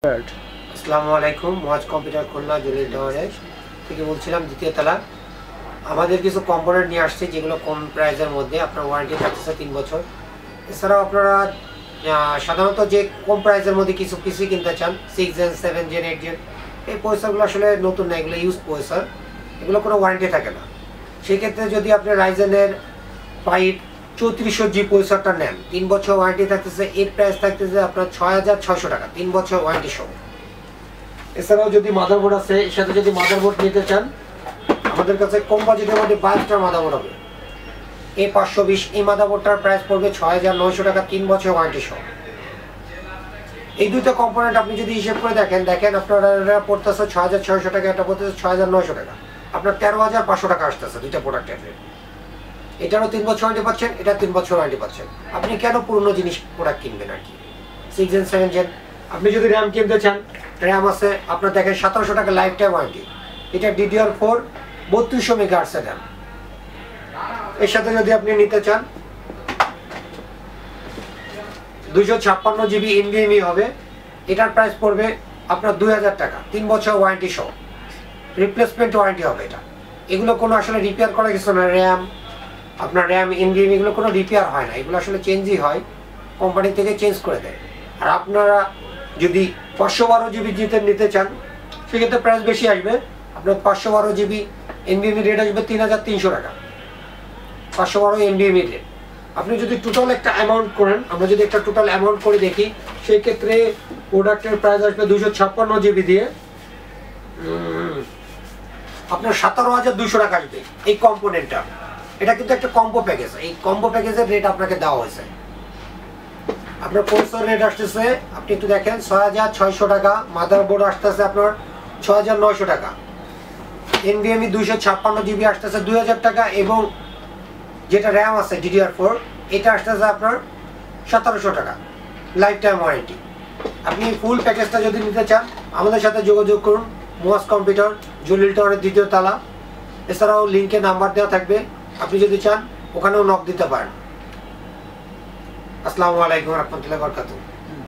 আসসালামু আলাইকুম। মহাজ কম্পিউটার খুলনা জলিল টাওয়ারে থেকে বলছিলাম, দ্বিতীয় তলা। আমাদের কিছু কম্পোনেন্ট নিয়ে আসছে যেগুলো কম প্রাইসের মধ্যে, আপনার ওয়ারেন্টি থাকতেছে 3 বছর। এছাড়াও আপনারা সাধারণত যে কম প্রাইসের মধ্যে কিছু পিসি কিনতে চান, 6 জেন 7 জেন 8 জেন, এই প্রসেসরগুলো আসলে নতুন না, এগুলো ইউজ প্রসেসর, এগুলো কোনো ওয়ারেন্টি থাকে না। সেক্ষেত্রে যদি আপনি রাইজেনের 5 3400G প্রসেসরটা নেন, 3 বছর ওয়ারেন্টি থাকতেছে, এর প্রাইস থাকতেছে আপনার 6600 টাকা, 3 বছর ওয়ারেন্টি সহ। এছাড়াও যদি মাদারবোর্ড আছে, এর সাথে যদি মাদারবোর্ড নিতে চান, আমাদের কাছে কম বাজেটের মধ্যে 22টার মাদারবোর্ড হবে। A520 এই মাদারবোর্ডটার প্রাইস পড়বে 6900 টাকা, 3 বছর ওয়ারেন্টি সহ। এই দুটো কম্পোনেন্ট আপনি যদি হিসেব করে দেখেন আপনারা পড়তেছে 6600 টাকা, এটা পড়তেছে 6900 টাকা, আপনার 13500 টাকা আসতেছে দুইটা প্রোডাক্টের রেট। এটারও 3 বছর ওয়ারেন্টি পাচ্ছেন, এটা 3 বছর ওয়ারেন্টি পাচ্ছেন। আপনি কেন পুরনো জিনিস প্রোডাক্ট কিনবেন আর কি? 6 জেন 7 জেন। আপনি যদি র্যাম কিনতে চান, র্যাম আছে আপনার দেখেন 1700 টাকা লাইফ টাইম ওয়ারেন্টি। এটা DDR4 3200 মেগাহার্টজের র্যাম। এর সাথে যদি আপনি নিতে চান 256GB NVMe হবে, এটার প্রাইস পড়বে আপনার 2000 টাকা, 3 বছর ওয়ারেন্টি সহ, রিপ্লেসমেন্ট ওয়ারেন্টি হবে এটা। এগুলো কোনো আসলে রিপেয়ার করা কিছু না। আপনার র্যাম NVMe এগুলো কোনো রিপেয়ার হয় না, এগুলো আসলে চেঞ্জই হয়, কোম্পানি থেকে চেঞ্জ করে দেয়। আর আপনারা যদি 512GB নিতে চান, সেক্ষেত্রে প্রাইস বেশি আসবে। আপনার 512GB NVMe রেট আসবে 3300 টাকা, 512 NVMe রেট। আপনি যদি টোটাল একটা অ্যামাউন্ট করেন, আমরা যদি একটা টোটাল অ্যামাউন্ট করে দেখি, সেই ক্ষেত্রে প্রোডাক্টের প্রাইস আসবে 256GB দিয়ে আপনার 17200 টাকা আসবে এই কম্পোনেন্টটা। এটা কিন্তু একটা কম্বো প্যাকেজ, এই কম্বো প্যাকেজের রেট আপনাকে দেওয়া হয়েছে। আপনার প্রসেসর রেট আসতেছে, আপনি একটু দেখেন, 6600 টাকা। মাদারবোর্ড আসতেছে আপনার 6900 টাকা। NVMe 256GB আসতেছে 2000 টাকা, এবং যেটা র্যাম আছে DDR4 এটা আসতেছে আপনার 1700 টাকা লাইফ টাইম ওয়ারেন্টি। আপনি ফুল প্যাকেজটা যদি নিতে চান, আমাদের সাথে যোগাযোগ করুন। মহাজ কম্পিউটার জলিল টাওয়ারের 2য় তলা। এছাড়াও লিঙ্কে নাম্বার দেওয়া থাকবে, আপনি যদি চান ওখানেও নক দিতে পারেন। আসসালামু আলাইকুম ওয়া রাহমাতুল্লাহি ওয়া বারাকাতুহু।